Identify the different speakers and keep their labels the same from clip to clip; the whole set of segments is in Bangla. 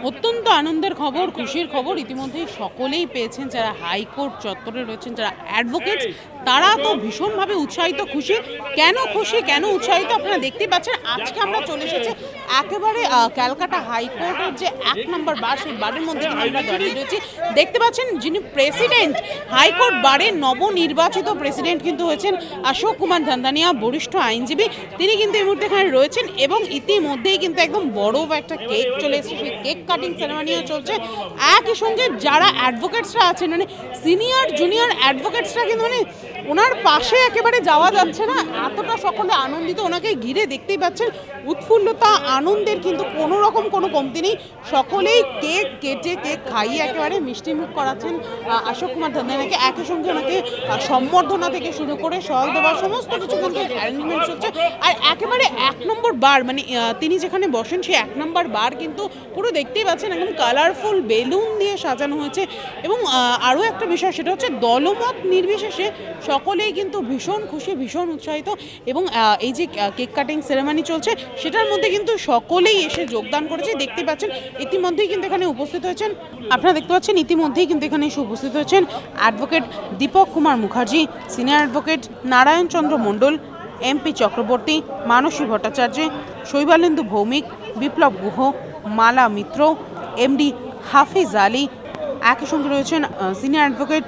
Speaker 1: অত্যন্ত আনন্দের খবর, খুশির খবর ইতিমধ্যেই সকলেই পেয়েছেন। যারা হাইকোর্ট চত্বরে রয়েছেন, যারা অ্যাডভোকেটস, তারা তো ভীষণভাবে উৎসাহিত, খুশি। কেন উৎসাহিত আপনারা দেখতেই পাচ্ছেন। আজকে আমরা চলে এসেছি একেবারে ক্যালকাটা হাইকোর্টের যে 1 নম্বর বার, সেই বারের মধ্যে কিন্তু আমরা দাঁড়িয়ে রয়েছি। দেখতে পাচ্ছেন যিনি প্রেসিডেন্ট, হাইকোর্ট বারের নবনির্বাচিত প্রেসিডেন্ট কিন্তু হয়েছেন অশোক কুমার ধান্দানিয়া, বরিষ্ঠ আইনজীবী। তিনি কিন্তু এই মুহূর্তে এখানে রয়েছেন এবং ইতিমধ্যেই কিন্তু একদম বড় একটা কেক চলে এসেছে, সেই কেক কাটিং সেরেমনিও চলছে। একই সঙ্গে যারা অ্যাডভোকেটসরা আছেন, মানে সিনিয়র জুনিয়র অ্যাডভোকেটসরা কিন্তু মানে ওনার পাশে একেবারে যাওয়া যাচ্ছে না, এতটা সকলে আনন্দিত। ওনাকে ঘিরে দেখতেই পাচ্ছেন উৎফুল্লতা, আনন্দের কিন্তু কোনো রকম কোনো কমতি নেই। সকলেই কেক কেটে, কেক খাইয়ে একেবারে মিষ্টিমুখ করাচ্ছেন অশোক কুমার ধান্দানিয়াকে। একই সঙ্গে ওনাকে সম্বর্ধনা থেকে শুরু করে সল দেওয়ার সমস্ত কিছু কিন্তু অ্যারেঞ্জমেন্ট হচ্ছে। আর একেবারে 1 নম্বর বার, মানে তিনি যেখানে বসেন সেই 1 নম্বর বার কিন্তু পুরো দেখতেই পাচ্ছেন একদম কালারফুল বেলুন দিয়ে সাজানো হয়েছে। এবং আরও একটা বিষয়, সেটা হচ্ছে দলমত নির্বিশেষে সকলেই কিন্তু ভীষণ খুশি, ভীষণ উৎসাহিত। এবং এই যে কেক কাটিং সেরেমনি চলছে, সেটার মধ্যে কিন্তু সকলেই এসে যোগদান করেছে। দেখতে পাচ্ছেন ইতিমধ্যেই কিন্তু এখানে উপস্থিত হয়েছেন, আপনারা দেখতে পাচ্ছেন ইতিমধ্যেই কিন্তু এখানে এসে উপস্থিত হয়েছেন advocate Dipak Kumar Mukherjee, senior advocate Narayan Chandra Mondal, MP Chakraborty, Manasi Bhattacharya, Saibalendu Bhowmik, Biplab Guha, Mala Mitra, MD Hafiz Ali. একই সঙ্গে রয়েছেন সিনিয়র অ্যাডভোকেট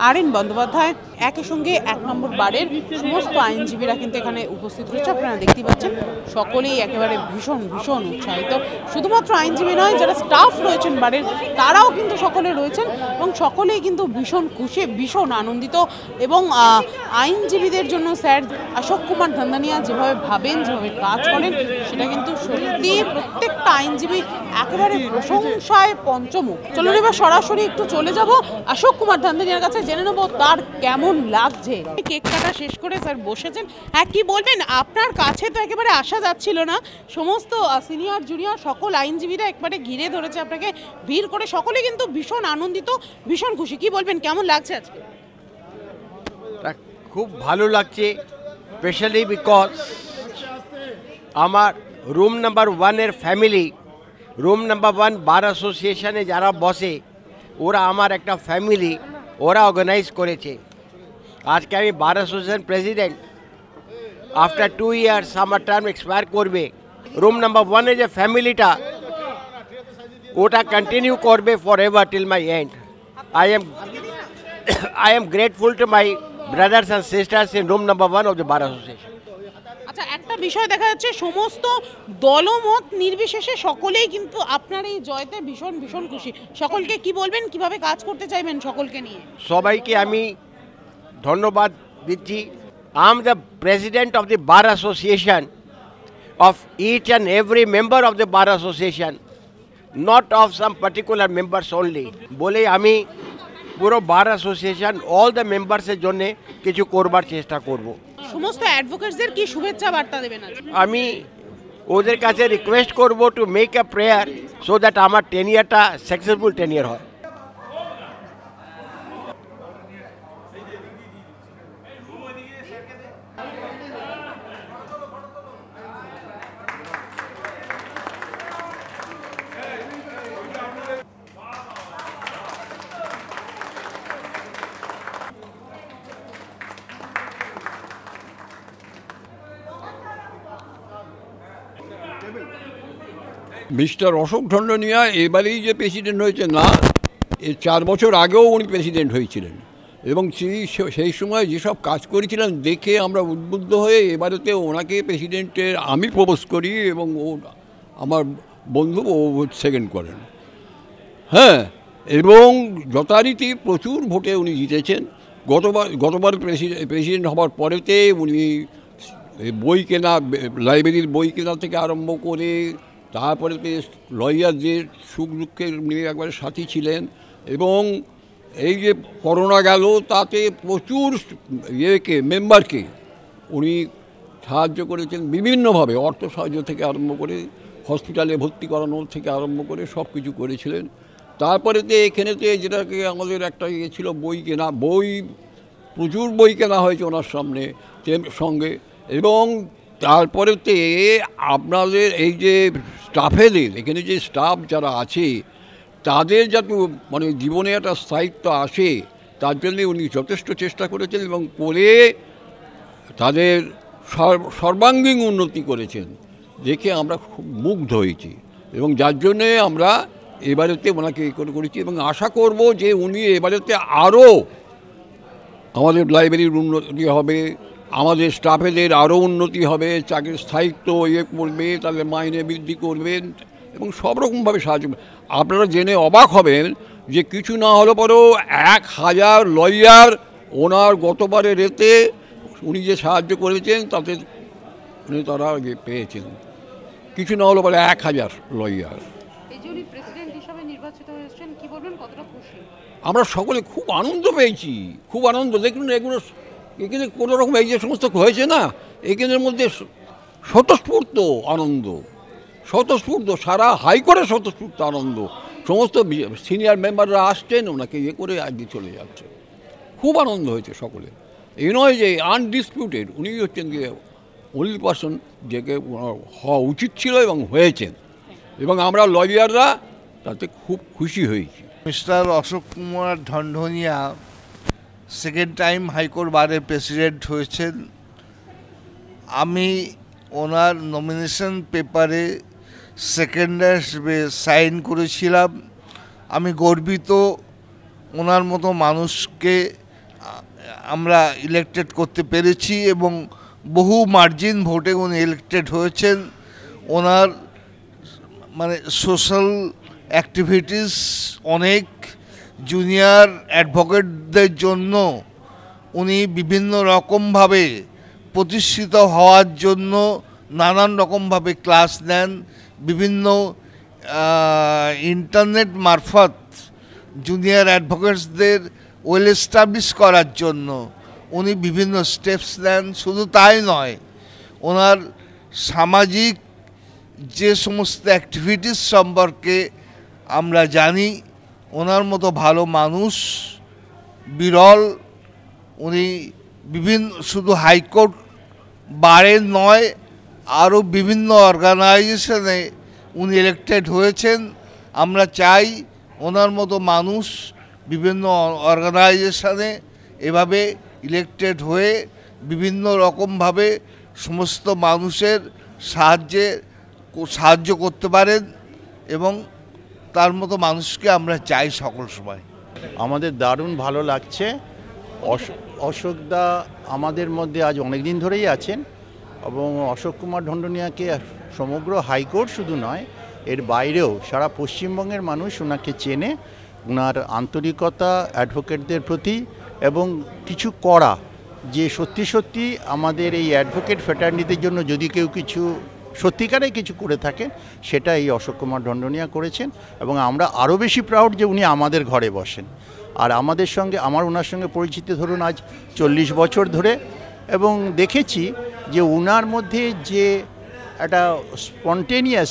Speaker 1: আরএন বন্দ্যোপাধ্যায়। একই সঙ্গে 1 নম্বর বারের সমস্ত আইনজীবীরা কিন্তু এখানে উপস্থিত রয়েছে। আপনারা দেখতেই পাচ্ছেন সকলেই একেবারে ভীষণ ভীষণ উৎসাহিত। শুধুমাত্র আইনজীবী নয়, যারা স্টাফ রয়েছেন বারের, তারাও কিন্তু সকলে রয়েছেন এবং সকলেই কিন্তু ভীষণ খুশি, ভীষণ আনন্দিত। এবং আইনজীবীদের জন্য স্যার অশোক কুমার ধান্দানিয়া যেভাবে ভাবেন, যেভাবে কাজ করেন, সেটা কিন্তু সত্যি প্রত্যেকটা আইনজীবী একেবারে প্রশংসায় পঞ্চমুখ। চলুন এবার সরাসরি একটু চলে যাব অশোক কুমার ধান্দানিয়ার কাছে, জেনে নেব তার কেমন লাগছে। কেক কাটা শেষ করে স্যার বসেছেন। হ্যাঁ, কি বলবেন? আপনার কাছে তো একেবারে আসা যাচ্ছিল না, সমস্ত সিনিয়র জুনিয়র সকল আইনজীবীরা একবারে ঘিরে ধরেছে আপনাকে, ভিড় করে সকলে কিন্তু ভীষণ আনন্দিত, ভীষণ খুশি। কি বলবেন, কেমন লাগছে আজকে?
Speaker 2: খুব ভালো লাগছে, স্পেশালি বিকজ আমার রুম নাম্বার 1-এর ফ্যামিলি, রুম নাম্বার 1 বার অ্যাসোসিয়েশনে যারা বসে, ওরা আমার একটা ফ্যামিলি, ওরা অর্গানাইজ করেছে। আজকে আমি bar association president. After 2 years আমার টার্ম এক্সপায়ার করবে। রুম নাম্বার 1-এর যে ফ্যামিলিটা, ওটা কন্টিনিউ করবে for ever till my and. I am grateful to my brothers and sisters in room number 1 of the Bar Association.
Speaker 1: আচ্ছা, একটা বিষয় দেখা যাচ্ছে, সমস্ত দলমত নির্বিশেষে সকলেই কিন্তু আপনার এই জয়তে ভীষণ ভীষণ খুশি। সকলকে কি বলবেন, কিভাবে কাজ করতে চাইবেন সকলকে নিয়ে?
Speaker 2: সবাইকে আমি ধন্যবাদ দিচ্ছি। I am the president of the Bar Association of each and every member of the Bar Association, not of some particular members only. বলে আমি পুরো বার অ্যাসোসিয়েশন অল দ্য মেম্বার্সের জন্য কিছু করবার চেষ্টা করব।
Speaker 1: সমস্ত অ্যাডভোকেটসদের কি শুভেচ্ছা বার্তা দেবেন?
Speaker 2: আমি ওদের কাছে রিকোয়েস্ট করব to make a prayer so that আমার টেনিয়ারটা সাকসেসফুল টেনিয়ার হয়।
Speaker 3: মিস্টার অশোক ধান্দানিয়া এবারেই যে প্রেসিডেন্ট হয়েছে না, 4 বছর আগেও উনি প্রেসিডেন্ট হয়েছিলেন এবং সেই সময় যেসব কাজ করেছিলেন দেখে আমরা উদ্বুদ্ধ হয়ে এবারেতে ওনাকে প্রেসিডেন্টের আমি প্রপোজ করি এবং ও আমার বন্ধু ও সেকেন্ড করেন। হ্যাঁ, এবং যথারীতি প্রচুর ভোটে উনি জিতেছেন। গতবার প্রেসিডেন্ট হওয়ার পরেতে উনি বই কেনা, লাইব্রেরির বই কেনা থেকে আরম্ভ করে, তারপরে লয়ারদের সুখ দুঃখের নিয়ে একবারে সাথী ছিলেন। এবং এই যে করোনা গেল, তাতে প্রচুর মেম্বারকে উনি সাহায্য করেছেন বিভিন্নভাবে, অর্থ সাহায্য থেকে আরম্ভ করে, হসপিটালে ভর্তি করানোর থেকে আরম্ভ করে সব কিছু করেছিলেন। তারপরেতে এখানেতে যেটাকে আমাদের একটা ছিল বই প্রচুর বই কেনা হয়েছে ওনার সঙ্গে। এবং তারপরেতে আপনাদের এই যে স্টাফেদের, এখানে যে স্টাফ যারা আছে তাদের যাতে মানে জীবনে একটা স্থায়িত্ব আসে তার জন্যে উনি যথেষ্ট চেষ্টা করেছেন এবং করে তাদের সর্বাঙ্গীন উন্নতি করেছেন, দেখে আমরা খুব মুগ্ধ হয়েছি এবং যার জন্যে আমরা এবারেতে ওনাকে করেছি এবং আশা করব যে উনি এবারেতে আরও আমাদের লাইব্রেরির উন্নতি হবে, আমাদের স্টাফেদের আরও উন্নতি হবে, চাকরির স্থায়িত্ব করবে, তাদের মাইনে বৃদ্ধি করবেন এবং সব রকমভাবে সাহায্য। আপনারা জেনে অবাক হবেন যে কিছু না হলে পরেও 1000 লয়ার ওনার গতবারের এতে উনি যে সাহায্য করেছেন তাতে উনি তারা পেয়েছেন, কিছু না হলে পরে 1000 লয়ার। আমরা সকলে খুব আনন্দ পেয়েছি, খুব আনন্দ। দেখুন এখানে কোনো রকম এই যে সমস্ত হয়েছে না, এখানের মধ্যে স্বতঃস্ফূর্ত আনন্দ, স্বতঃস্ফূর্ত সারা হাইকোর্টে স্বতঃস্ফূর্ত আনন্দ। সমস্ত সিনিয়র মেম্বাররা আসছেন, ওনাকে করে আজকে চলে যাচ্ছে, খুব আনন্দ হয়েছে সকলে। এই নয় যে আনডিসপিউটেড উনি হচ্ছেন গিয়ে অনলি পার্সন যে হওয়া উচিত ছিল এবং হয়েছেন, এবং আমরা লয়াররা তাতে খুব খুশি হয়েছি।
Speaker 4: Mister Ashok Kumar Dhandhania second time high court বারের প্রেসিডেন্ট হয়েছেন। আমি ওনার নমিনেশন পেপারে সেকেন্ডার হিসেবে সাইন করেছিলাম। আমি গর্বিত ওনার মতো মানুষকে আমরা ইলেক্টেড করতে পেরেছি এবং বহু মার্জিন ভোটে উনি ইলেক্টেড হয়েছেন। ওনার মানে সোশ্যাল অ্যাক্টিভিটিস অনেক, জুনিয়র অ্যাডভোকেটদের জন্য উনি বিভিন্ন রকমভাবে প্রতিষ্ঠিত হওয়ার জন্য নানান রকমভাবে ক্লাস নেন। বিভিন্ন ইন্টারনেট মারফত জুনিয়র অ্যাডভোকেটসদের ওয়েল এস্টাবলিশ করার জন্য উনি বিভিন্ন স্টেপস নেন। শুধু তাই নয়, ওনার সামাজিক যে সমস্ত অ্যাক্টিভিটিস সম্পর্কে আমরা জানি, ওনার মতো ভালো মানুষ বিরল। উনি বিভিন্ন শুধু হাইকোর্ট বারে নয়, আরও বিভিন্ন অর্গানাইজেশনে উনি ইলেক্টেড হয়েছেন। আমরা চাই ওনার মতো মানুষ বিভিন্ন অর্গানাইজেশনে এভাবে ইলেক্টেড হয়ে বিভিন্ন রকমভাবে সমস্ত মানুষের সাহায্য করতে পারেন, এবং তার মতো মানুষকে আমরা চাই সকল সময়।
Speaker 5: আমাদের দারুণ ভালো লাগছে। অশোকদা আমাদের মধ্যে আজ অনেক দিন ধরেই আছেন এবং অশোক কুমার ঢনঢনিয়াকে সমগ্র হাইকোর্ট শুধু নয়, এর বাইরেও সারা পশ্চিমবঙ্গের মানুষ ওনাকে চেনে। ওনার আন্তরিকতা অ্যাডভোকেটদের প্রতি এবং কিছু করা, যে সত্যি সত্যি আমাদের এই অ্যাডভোকেট ফ্র্যাটার্নিটির জন্য যদি কেউ কিছু সত্যিকারে কিছু করে থাকেন, সেটা এই অশোক কুমার ঢনঢনিয়া করেছেন। এবং আমরা আরও বেশি প্রাউড যে উনি আমাদের ঘরে বসেন। আর আমাদের সঙ্গে ওনার সঙ্গে পরিচিত ধরুন আজ 40 বছর ধরে, এবং দেখেছি যে ওনার মধ্যে যে একটা স্পন্টেনিয়াস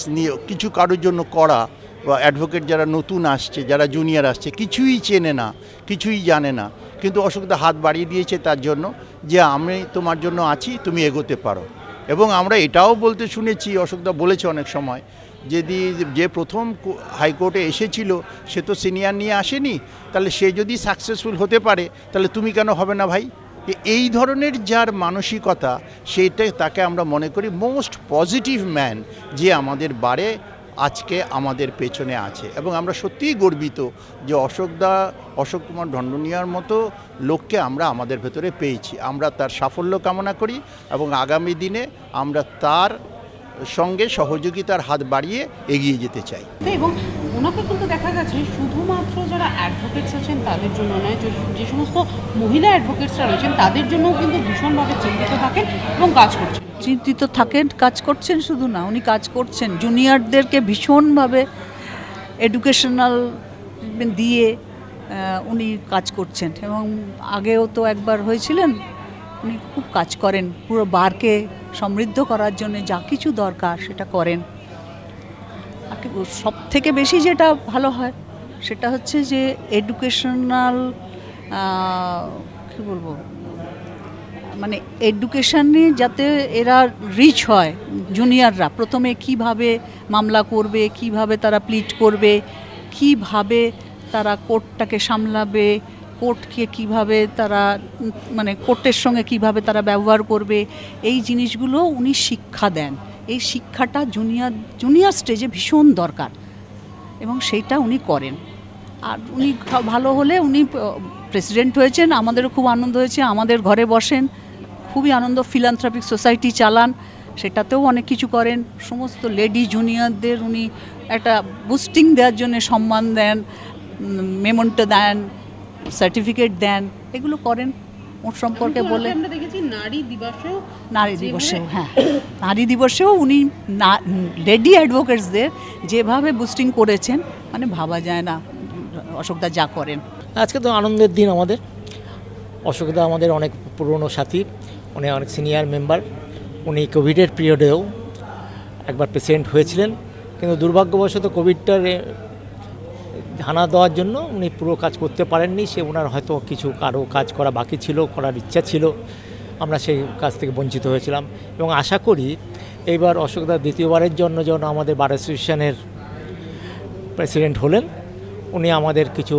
Speaker 5: কিছু কারোর জন্য করা, বা অ্যাডভোকেট যারা নতুন আসছে, যারা জুনিয়র আসছে, কিছুই চেনে না, কিছুই জানে না, কিন্তু অশোকদা হাত বাড়িয়ে দিয়েছে তার জন্য যে আমি তোমার জন্য আছি, তুমি এগোতে পারো। এবং আমরা এটাও বলতে শুনেছি, অশোকদা বলেছে অনেক সময়, যে প্রথম হাইকোর্টে এসেছিল সে তো সিনিয়র নিয়ে আসেনি, তাহলে সে যদি সাকসেসফুল হতে পারে তাহলে তুমি কেন হবে না ভাই। এই ধরনের যার মানসিকতা, সেইটা তাকে আমরা মনে করি মোস্ট পজিটিভ ম্যান, যে আমাদের বারে আজকে আমাদের পেছনে আছে। এবং আমরা সত্যিই গর্বিত যে অশোক কুমার ঢনঢনিয়ার মতো লোককে আমরা আমাদের ভেতরে পেয়েছি। আমরা তার সাফল্য কামনা করি এবং আগামী দিনে আমরা তার সঙ্গে সহযোগিতার হাত বাড়িয়ে এগিয়ে যেতে চাই।
Speaker 1: এবং ওনাকে কিন্তু দেখা গেছে শুধুমাত্র যারা অ্যাডভোকেটস আছেন তাদের জন্য নয়, যে সমস্ত মহিলা অ্যাডভোকেটসরা রয়েছেন তাদের জন্যও কিন্তু ভীষণভাবে চিন্তিত থাকেন এবং কাজ করছেন।
Speaker 6: চিন্তিত থাকেন, কাজ করছেন, শুধু না উনি কাজ করছেন জুনিয়রদেরকে ভীষণভাবে এডুকেশনাল দিয়ে উনি কাজ করছেন। এবং আগেও তো একবার হয়েছিলেন, উনি খুব কাজ করেন, পুরো বারকে সমৃদ্ধ করার জন্য যা কিছু দরকার সেটা করেন। সব থেকে বেশি যেটা ভালো হয় সেটা হচ্ছে যে এডুকেশনাল কী বলবো, মানে এডুকেশনে যাতে এরা রিচ হয়, জুনিয়ররা প্রথমে কিভাবে মামলা করবে, কিভাবে তারা প্লিট করবে, কিভাবে তারা কোর্টটাকে সামলাবে, কোর্টকে কিভাবে তারা মানে কোর্টের সঙ্গে কিভাবে তারা ব্যবহার করবে, এই জিনিসগুলো উনি শিক্ষা দেন। এই শিক্ষাটা জুনিয়র স্টেজে ভীষণ দরকার এবং সেইটা উনি করেন। আর উনি ভালো হলে উনি প্রেসিডেন্ট হয়েছেন, আমাদেরও খুব আনন্দ হয়েছে। আমাদের ঘরে বসেন, খুবই আনন্দ। ফিলান্থ্রপিক সোসাইটি চালান, সেটাতেও অনেক কিছু করেন। সমস্ত লেডি জুনিয়রদের উনি একটা বুস্টিং দেওয়ার জন্য সম্মান দেন, মেমোন্টো দেন, সার্টিফিকেট দেন, এগুলো করেন। ওর সম্পর্কে বলে
Speaker 1: আমরা দেখেছি নারী দিবসেও,
Speaker 6: হ্যাঁ, নারী দিবসেও উনি লেডি অ্যাডভোকেটসদের যেভাবে বুস্টিং করেছেন, মানে ভাবা যায় না অশোকদা যা করেন।
Speaker 7: আজকে তো আনন্দের দিন আমাদের। অশোকদা আমাদের অনেক পুরনো সাথী, উনি অনেক সিনিয়র মেম্বার। উনি কোভিডের পিরিয়ডেও একবার প্রেসিডেন্ট হয়েছিলেন, কিন্তু দুর্ভাগ্যবশত কোভিডটার হানা দেওয়ার জন্য উনি পুরো কাজ করতে পারেননি। সে ওনার হয়তো কিছু আরও কাজ করা বাকি ছিল, করার ইচ্ছা ছিল, আমরা সেই কাজ থেকে বঞ্চিত হয়েছিলাম। এবং আশা করি এইবার অশোকদা দ্বিতীয়বারের জন্য যখন আমাদের বার অ্যাসোসিয়েশনের প্রেসিডেন্ট হলেন, উনি আমাদের কিছু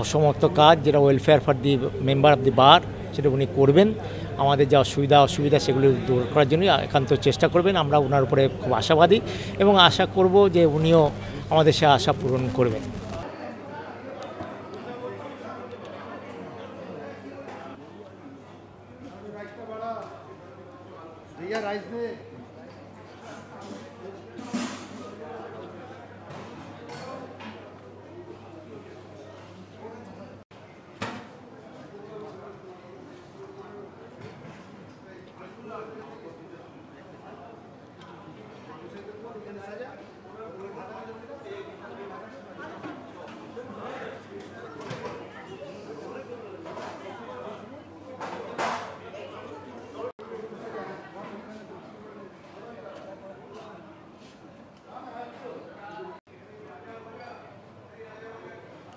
Speaker 7: অসমর্থ কাজ, যেটা welfare for the member of the bar, সেটা উনি করবেন। আমাদের যা অসুবিধা সেগুলি দূর করার জন্য একান্ত চেষ্টা করবেন। আমরা ওনার উপরে খুব আশাবাদী এবং আশা করব যে উনিও আমাদের সে আশা পূরণ করবেন।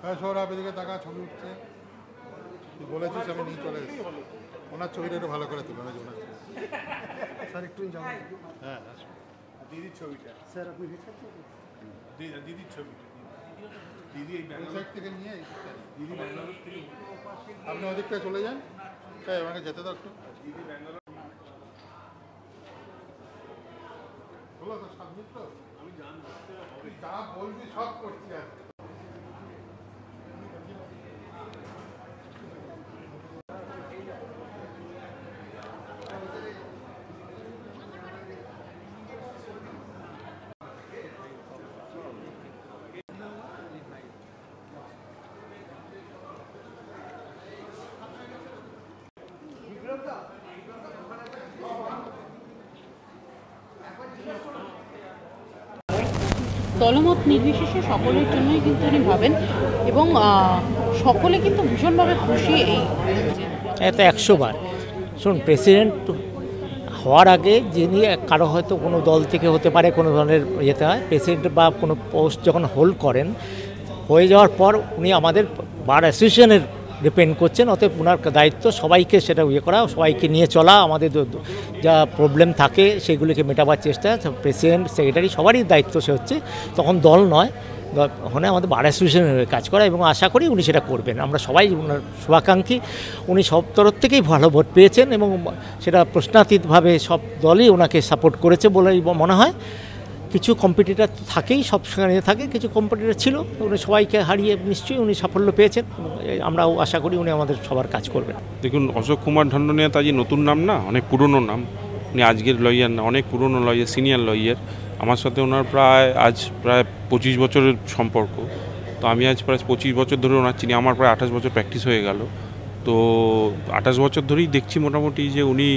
Speaker 8: হ্যাঁ, সৌরভ এদিকে টাকা ছবি উঠছে, তুই বলেছিস, আমি নিয়ে চলে এসেছি। ওনার ছবিটা একটু ভালো করে তুলে ওনার স্যার, একটু যাবো। হ্যাঁ, দিদির ছবিটা স্যার আপনি দিদির ছবি, দিদি এই সাইড থেকে নিয়ে দিদি ব্যাঙ্গালোর থেকে আপনি ওদিকটায় চলে যান। তাই ওনাকে যেতে দাও একটু। দিদি ব্যাঙ্গালোর বলো তো, সাবমিট তো আমি জানবো, যা বলবি সব করছি আর
Speaker 1: দলমত নির্বিশেষে সকলের জন্যই কিন্তু উনি ভাবেন এবং সকলে কিন্তু ভীষণভাবে খুশি।
Speaker 7: এত 100 বার শুনুন, প্রেসিডেন্ট হওয়ার আগে যিনি কারো হয়তো কোনো দল থেকে হতে পারে, কোনো ধরনের ইয়েতে হয়, প্রেসিডেন্ট বা কোনো পোস্ট যখন হোল্ড করেন, হয়ে যাওয়ার পর উনি আমাদের বার অ্যাসোসিয়েশনের ডিপেন্ড করছেন। অতএব ওনার দায়িত্ব সবাইকে সেটা করা, সবাইকে নিয়ে চলা, আমাদের যা প্রবলেম থাকে সেগুলিকে মেটাবার চেষ্টা। প্রেসিডেন্ট, সেক্রেটারি সবারই দায়িত্ব সে হচ্ছে, তখন দল নয়, ওখানে আমাদের বার অ্যাসোসিয়েশনের কাজ করা, এবং আশা করি উনি সেটা করবেন। আমরা সবাই ওনার শুভাকাঙ্ক্ষী। উনি সব তরফ থেকেই ভালো ভোট পেয়েছেন এবং সেটা প্রশ্নাতীতভাবে সব দলই ওনাকে সাপোর্ট করেছে বলেই মনে হয়। কিছু কম্পিটিটর থাকেই, সব সেখানে থাকে, কিছু কম্পিটিটর ছিল, উনি সবাইকে হারিয়ে নিশ্চয়ই উনি সাফল্য পেয়েছেন। আমরাও আশা করি উনি আমাদের সবার কাজ করবেন।
Speaker 9: দেখুন, অশোক কুমার ঢন্ডনিয়া তাজি নতুন নাম না, অনেক পুরনো নাম। উনি আজকের লয়ার না, অনেক পুরনো লয়ার, সিনিয়র লয়ার। আমার সাথে ওনার প্রায় 25 বছরের সম্পর্ক। তো আমি আজ প্রায় 25 বছর ধরে ওনার চিনি। আমার প্রায় 28 বছর প্র্যাকটিস হয়ে গেল। তো 28 বছর ধরেই দেখছি মোটামুটি যে উনি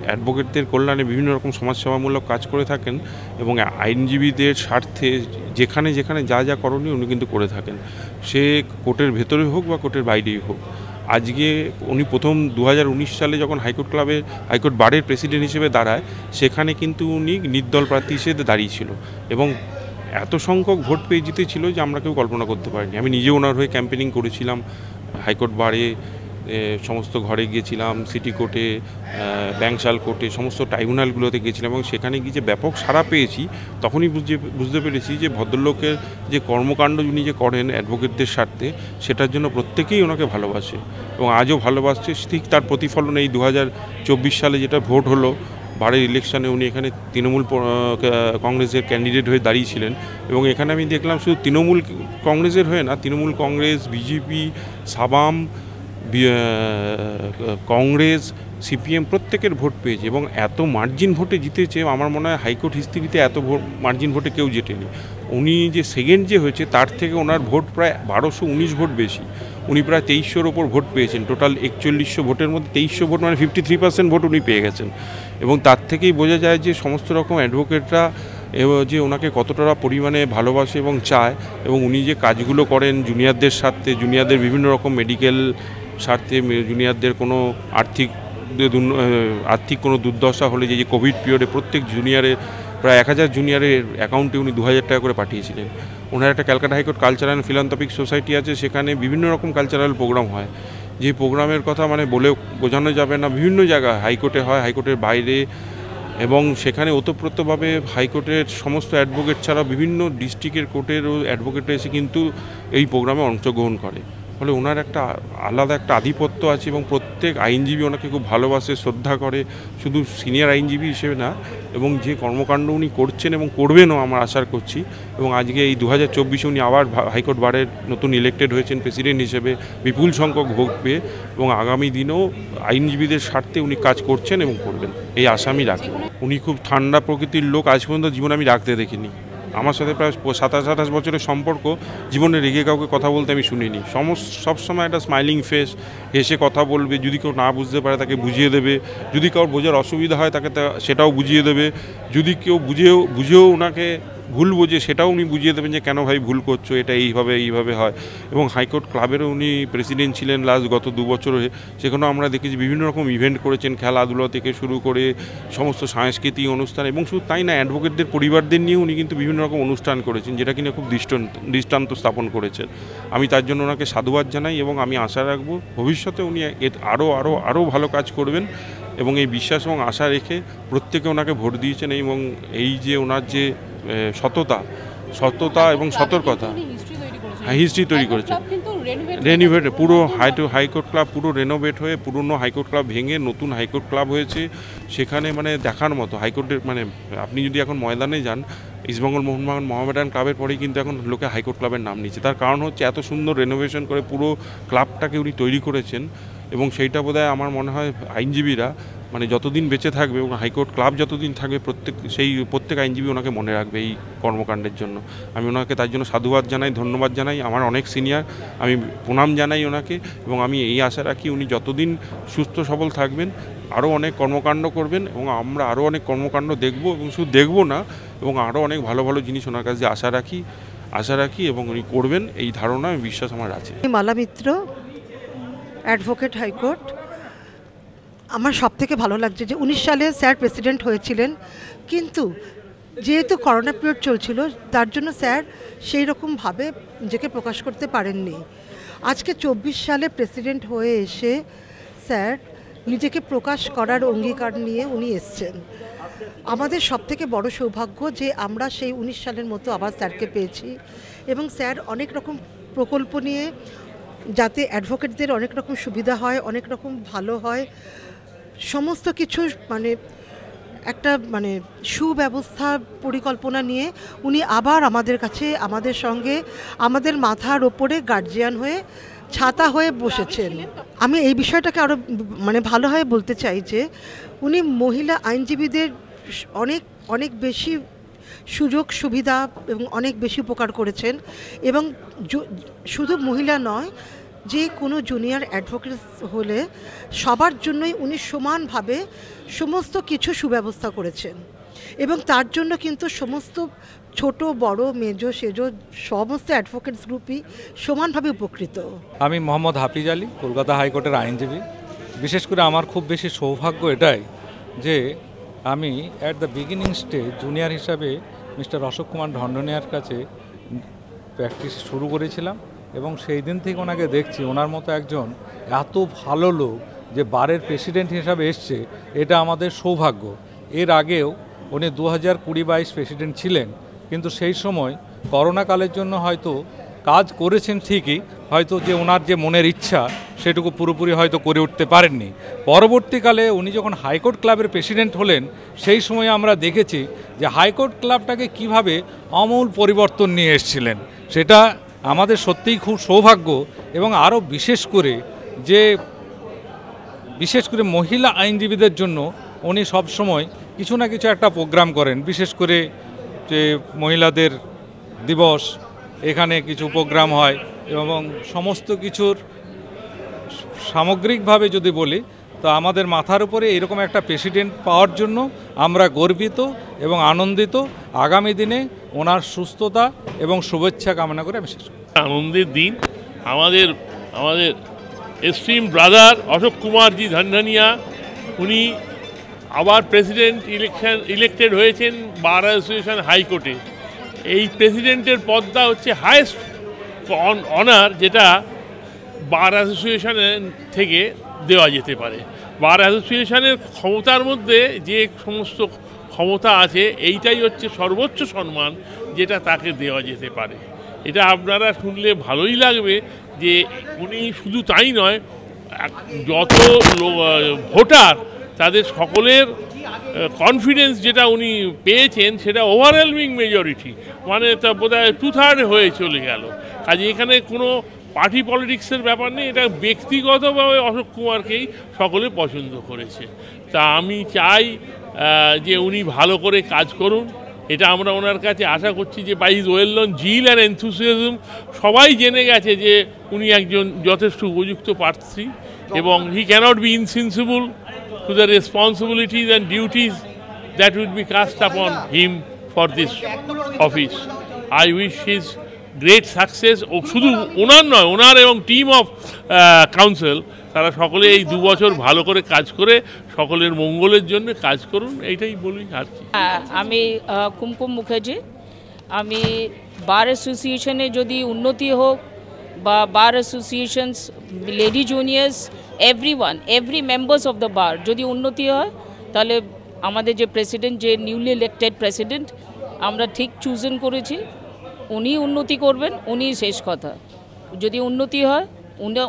Speaker 9: অ্যাডভোকেটদের কল্যাণে বিভিন্ন রকম সমাজসেবামূলক কাজ করে থাকেন এবং আইনজীবীদের স্বার্থে যেখানে যেখানে যা যা করণীয় উনি কিন্তু করে থাকেন, সে কোর্টের ভেতরে হোক বা কোর্টের বাইরেই হোক। আজকে উনি প্রথম 2019 সালে যখন হাইকোর্ট বারের প্রেসিডেন্ট হিসেবে দাঁড়ায়, সেখানে কিন্তু উনি নির্দল প্রার্থী হিসেবে দাঁড়িয়েছিল এবং এত সংখ্যক ভোট পেয়ে জিতেছিল যে আমরা কেউ কল্পনা করতে পারিনি। আমি নিজে ওনার হয়ে ক্যাম্পেনিং করেছিলাম হাইকোর্ট বারে, সমস্ত ঘরে গিয়েছিলাম, সিটি কোর্টে, ব্যাংশাল কোর্টে, সমস্ত ট্রাইব্যুনালগুলোতে গিয়েছিলাম এবং সেখানে গিয়ে যে ব্যাপক সাড়া পেয়েছি তখনই বুঝতে পেরেছি যে ভদ্রলোকের যে কর্মকাণ্ড উনি যে করেন অ্যাডভোকেটদের স্বার্থে, সেটার জন্য প্রত্যেকেই ওনাকে ভালোবাসে এবং আজও ভালোবাসছে। ঠিক তার প্রতিফলন এই 2024 সালে যেটা ভোট হলো, বারের ইলেকশনে উনি এখানে তৃণমূল কংগ্রেসের ক্যান্ডিডেট হয়ে দাঁড়িয়েছিলেন এবং এখানে আমি দেখলাম শুধু তৃণমূল কংগ্রেসের হয়ে না, তৃণমূল কংগ্রেস, বিজেপি, সাবাম, কংগ্রেস, সিপিএম প্রত্যেকের ভোট পেয়েছে এবং এত মার্জিন ভোটে জিতেছে। আমার মনে হয় হাইকোর্ট হিস্ট্রিতে এত মার্জিন ভোটে কেউ জেতেনি। উনি যে সেকেন্ড যে হয়েছে তার থেকে ওনার ভোট প্রায় 1219 ভোট বেশি। উনি প্রায় 2300-র ওপর ভোট পেয়েছেন। টোটাল 4100 ভোটের মধ্যে 2300 ভোট মানে 53% ভোট উনি পেয়ে গেছেন এবং তার থেকেই বোঝা যায় যে সমস্ত রকম অ্যাডভোকেটরা যে ওনাকে কতটা পরিমাণে ভালোবাসে এবং চায় এবং উনি যে কাজগুলো করেন জুনিয়রদের স্বার্থে, জুনিয়রদের বিভিন্ন রকম মেডিকেল স্বার্থে, জুনিয়রদের কোনো আর্থিক কোনো দুর্দশা হলে যে কোভিড পিরিয়ডে প্রত্যেক জুনিয়রের প্রায় 1000 জুনিয়রের অ্যাকাউন্টে উনি 2000 টাকা করে পাঠিয়েছিলেন। ওনার একটা Calcutta high court cultural and philanthropic society আছে, সেখানে বিভিন্ন রকম কালচারাল প্রোগ্রাম হয়। যে প্রোগ্রামের কথা মানে বলে বোঝানো যাবে না, বিভিন্ন জায়গায় হাইকোর্টে হয়, হাইকোর্টের বাইরে, এবং সেখানে ওতপ্রোতভাবে হাইকোর্টের সমস্ত অ্যাডভোকেট ছাড়া বিভিন্ন ডিস্ট্রিক্টের কোর্টেরও অ্যাডভোকেট এসে কিন্তু এই প্রোগ্রামে অংশগ্রহণ করে। ফলে ওনার একটা আলাদা একটা আধিপত্য আছে এবং প্রত্যেক আইনজীবী ওনাকে খুব ভালোবাসে, শ্রদ্ধা করে, শুধু সিনিয়র আইনজীবী হিসেবে না, এবং যে কর্মকাণ্ড উনি করছেন এবং করবেনও আমরা আশা করছি। এবং আজকে এই 2024-এ উনি আবার হাইকোর্ট বারের নতুন ইলেক্টেড হয়েছেন প্রেসিডেন্ট হিসেবে বিপুল সংখ্যক ভোট পেয়ে, এবং আগামী দিনেও আইনজীবীদের স্বার্থে উনি কাজ করছেন এবং করবেন এই আশা আমি রাখি। উনি খুব ঠান্ডা প্রকৃতির লোক, আজ পর্যন্ত জীবনে আমি রাখতে দেখিনি। আমার সাথে প্রায় 27-28 বছরের সম্পর্ক, জীবনে রেগে কাউকে কথা বলতে আমি শুনিনি। সবসময় একটা স্মাইলিং ফেস, হেসে কথা বলবে, যদি কেউ না বুঝতে পারে তাকে বুঝিয়ে দেবে, যদি কারোর বোঝার অসুবিধা হয় তাকে সেটাও বুঝিয়ে দেবে, যদি কেউ বুঝেও ওনাকে ভুল বোঝে সেটাও উনি বুঝিয়ে দেবেন যে কেন ভাই ভুল করছো, এটা এইভাবে হয়। এবং হাইকোর্ট ক্লাবেরও উনি প্রেসিডেন্ট ছিলেন গত 2 বছরে, সেখানেও আমরা দেখেছি বিভিন্ন রকম ইভেন্ট করেছেন, খেলাধুলা থেকে শুরু করে সমস্ত সাংস্কৃতিক অনুষ্ঠান, এবং শুধু তাই না, অ্যাডভোকেটদের পরিবারদের নিয়ে উনি কিন্তু বিভিন্ন রকম অনুষ্ঠান করেছেন, যেটা কিনা খুব দৃষ্টান্ত স্থাপন করেছেন। আমি তার জন্য ওনাকে সাধুবাদ জানাই এবং আমি আশা রাখবো ভবিষ্যতে উনি আরও ভালো কাজ করবেন, এবং এই বিশ্বাস এবং আশা রেখে প্রত্যেকে ওনাকে ভোট দিয়েছেন। এবং এই যে ওনার যে সততা এবং সতর্কতা, হিস্ট্রি তৈরি করেছে, রেনোভেট পুরো হাইকোর্ট ক্লাব পুরো রেনোভেট হয়ে পুরনো হাইকোর্ট ক্লাব ভেঙে নতুন হাইকোর্ট ক্লাব হয়েছে। সেখানে মানে দেখার মতো হাইকোর্টের, মানে আপনি যদি এখন ময়দানে যান, ইস্টবেঙ্গল মোহামেডান ক্লাবের পরেই কিন্তু এখন লোকে হাইকোর্ট ক্লাবের নাম নিচ্ছে। তার কারণ হচ্ছে এত সুন্দর রেনোভেশন করে পুরো ক্লাবটাকে উনি তৈরি করেছেন, এবং সেইটা বোধহয় আমার মনে হয় আইনজীবীরা মানে যতদিন বেঁচে থাকবে এবং হাইকোর্ট ক্লাব যতদিন থাকবে প্রত্যেক আইনজীবী ওনাকে মনে রাখবে এই কর্মকাণ্ডের জন্য। আমি ওনাকে তার জন্য সাধুবাদ জানাই, ধন্যবাদ জানাই। আমার অনেক সিনিয়র, আমি প্রণাম জানাই ওনাকে, এবং আমি এই আশা রাখি উনি যতদিন সুস্থ সবল থাকবেন আরও অনেক কর্মকাণ্ড করবেন, এবং আমরা আরও অনেক কর্মকাণ্ড দেখব, এবং শুধু দেখব না, এবং আরও অনেক ভালো ভালো জিনিস ওনার কাছে আশা রাখি এবং উনি করবেন এই ধারণা, বিশ্বাস আমার আছে।
Speaker 10: মালা মিত্র, অ্যাডভোকেট, হাইকোর্ট। আমার সবথেকে ভালো লাগছে যে 19 সালে স্যার প্রেসিডেন্ট হয়েছিলেন, কিন্তু যেহেতু করোনা পিরিয়ড চলছিল তার জন্য স্যার সেই রকমভাবে নিজেকে প্রকাশ করতে পারেননি। আজকে 24 সালে প্রেসিডেন্ট হয়ে এসে স্যার নিজেকে প্রকাশ করার অঙ্গীকার নিয়ে উনি এসছেন। আমাদের সবথেকে বড় সৌভাগ্য যে আমরা সেই 19 সালের মতো আবার স্যারকে পেয়েছি, এবং স্যার অনেক রকম প্রকল্প নিয়ে যাতে অ্যাডভোকেটদের অনেক রকম সুবিধা হয়, অনেক রকম ভালো হয়, সমস্ত কিছু মানে একটা মানে সুব্যবস্থা পরিকল্পনা নিয়ে উনি আবার আমাদের কাছে, আমাদের সঙ্গে, আমাদের মাথার ওপরে গার্জিয়ান হয়ে, ছাতা হয়ে বসেছেন। আমি এই বিষয়টাকে আরও মানে ভালোভাবে বলতে চাই যে উনি মহিলা আইনজীবীদের অনেক বেশি সুযোগ সুবিধা এবং অনেক বেশি উপকার করেছেন, এবং শুধু মহিলা নয়, যে কোনো জুনিয়র অ্যাডভোকেট হলে সবার জন্যই উনি সমানভাবে সমস্ত কিছু সুব্যবস্থা করেছেন, এবং তার জন্য কিন্তু সমস্ত ছোট বড় মেজো সেজো সমস্ত অ্যাডভোকেটস গ্রুপই সমানভাবে উপকৃত।
Speaker 11: আমি মোহাম্মদ হাফিজ আলী, কলকাতা হাইকোর্টের আইনজীবী। বিশেষ করে আমার খুব বেশি সৌভাগ্য এটাই যে আমি at the beginning stage junior হিসাবে মিস্টার অশোক কুমার ঢন্ডনিয়ার কাছে প্র্যাকটিস শুরু করেছিলাম, এবং সেই দিন থেকে ওনাকে দেখছি ওনার মতো একজন এত ভালো লোক যে বারের প্রেসিডেন্ট হিসাবে এসছে, এটা আমাদের সৌভাগ্য। এর আগেও উনি 2020-22 প্রেসিডেন্ট ছিলেন, কিন্তু সেই সময় করোনাকালের জন্য হয়তো কাজ করেছেন ঠিকই, হয়তো যে ওনার যে মনের ইচ্ছা সেটুকু পুরোপুরি হয়তো করে উঠতে পারেননি। পরবর্তীকালে উনি যখন হাইকোর্ট ক্লাবের প্রেসিডেন্ট হলেন, সেই সময় আমরা দেখেছি যে হাইকোর্ট ক্লাবটাকে কিভাবে আমূল পরিবর্তন নিয়ে এসেছিলেন। সেটা আমাদের সত্যিই খুব সৌভাগ্য। এবং আরও বিশেষ করে মহিলা আইনজীবীদের জন্য উনি সবসময় কিছু না কিছু একটা প্রোগ্রাম করেন, বিশেষ করে যে মহিলাদের দিবস, এখানে কিছু প্রোগ্রাম হয় এবং সমস্ত কিছুর সামগ্রিকভাবে যদি বলি তো আমাদের মাথার উপরে এরকম একটা প্রেসিডেন্ট পাওয়ার জন্য আমরা গর্বিত এবং আনন্দিত। আগামী দিনে ওনার সুস্থতা এবং শুভেচ্ছা কামনা করে আমি শেষ করি।
Speaker 12: আনন্দের দিন। আমাদের এস্ট্রিম ব্রাদার অশোক কুমারজি ধনধনিয়া, উনি আবার প্রেসিডেন্ট ইলেক্টেড হয়েছেন বার অ্যাসোসিয়েশন হাইকোর্টে। এই প্রেসিডেন্টের পদটা হচ্ছে হায়েস্ট অনার, যেটা বার অ্যাসোসিয়েশনের থেকে দেওয়া যেতে পারে। বার অ্যাসোসিয়েশনের ক্ষমতার মধ্যে যে সমস্ত ক্ষমতা আছে, এইটাই হচ্ছে সর্বোচ্চ সম্মান যেটা তাকে দেওয়া যেতে পারে। এটা আপনারা শুনলে ভালোই লাগবে যে উনি শুধু তাই নয়, যত ভোটার তাদের সকলের কনফিডেন্স যেটা উনি পেয়েছেন সেটা ওভারওয়েলমিং মেজরিটি, মানে তা বোধহয় 2/3 হয়ে চলে গেল। কাজে এখানে কোনো পার্টি পলিটিক্সের ব্যাপার নেই, এটা ব্যক্তিগতভাবে অশোক কুমারকেই সকলে পছন্দ করেছে। তা আমি চাই যে উনি ভালো করে কাজ করুন, এটা আমরা ওনার কাছে আশা করছি যে by his well known zeal and enthusiasm সবাই জেনে গেছে যে উনি একজন যথেষ্ট উপযুক্ত প্রার্থী এবং he cannot be insensible to the responsibilities and duties that would be cast upon him for this office. I wish his great success. ও শুধু ওনার নয়, ওনার এবং টিম অফ কাউন্সিল তারা সকলে এই 2 বছর ভালো করে কাজ করে সকলের মঙ্গলের জন্য কাজ করুন, এইটাই বলি আর কি।
Speaker 13: আমি কুমকুম মুখার্জি। আমি বার অ্যাসোসিয়েশনে যদি উন্নতি হোক বা bar associations, lady juniors, every members of the bar যদি উন্নতি হয়, তাহলে আমাদের যে প্রেসিডেন্ট, যে নিউলি ইলেক্টেড প্রেসিডেন্ট আমরা ঠিক চুজেন করেছি, উনি উন্নতি করবেন, উনি শেষ কথা। যদি উন্নতি হয়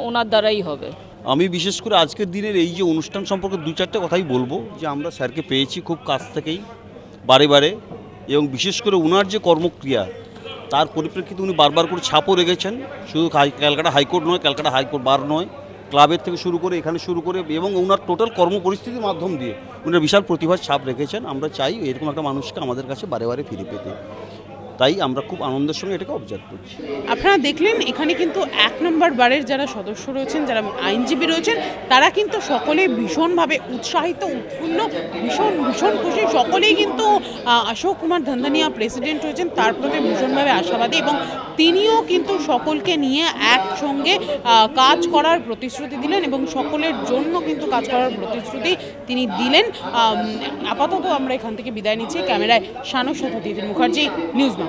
Speaker 13: ওনার দ্বারাই হবে।
Speaker 14: আমি বিশেষ করে আজকের দিনের এই যে অনুষ্ঠান সম্পর্কে 2-4টে কথাই বলবো, যে আমরা স্যারকে পেয়েছি খুব কাছ থেকেই বারে বারে, এবং বিশেষ করে ওনার যে কর্মক্রিয়া তার পরিপ্রেক্ষিতে উনি বারবার করে ছাপও রেখেছেন। শুধু ক্যালকাটা হাইকোর্ট নয়, ক্যালকাটা হাইকোর্ট বার নয়, ক্লাবের থেকে শুরু করে এখানে শুরু করে, এবং ওনার টোটাল কর্ম পরিস্থিতির মাধ্যম দিয়ে উনার বিশাল প্রতিভার ছাপ রেখেছেন। আমরা চাই এরকম একটা মানুষকে আমাদের কাছে বারে বারে ফিরে পেতে, তাই আমরা খুব আনন্দের সঙ্গে এটাকে অবজার্ভ করছি।
Speaker 1: আপনারা দেখলেন এখানে কিন্তু 1 নম্বর বারের যারা সদস্য রয়েছেন, যারা আইনজীবী রয়েছেন, তারা কিন্তু সকলে ভীষণভাবে উৎসাহিত, উৎফুল্ল, ভীষণ খুশি। সকলেই কিন্তু অশোক কুমার ধনধনিয়া প্রেসিডেন্ট হয়েছেন তার প্রতি ভীষণভাবে আশাবাদী, এবং তিনিও কিন্তু সকলকে নিয়ে একসঙ্গে কাজ করার প্রতিশ্রুতি দিলেন এবং সকলের জন্য কিন্তু কাজ করার প্রতিশ্রুতি তিনি দিলেন। আপাতত আমরা এখান থেকে বিদায় নিচ্ছি। ক্যামেরায় শানু সাথে দিদির মুখার্জি, নিউজ বাংলা।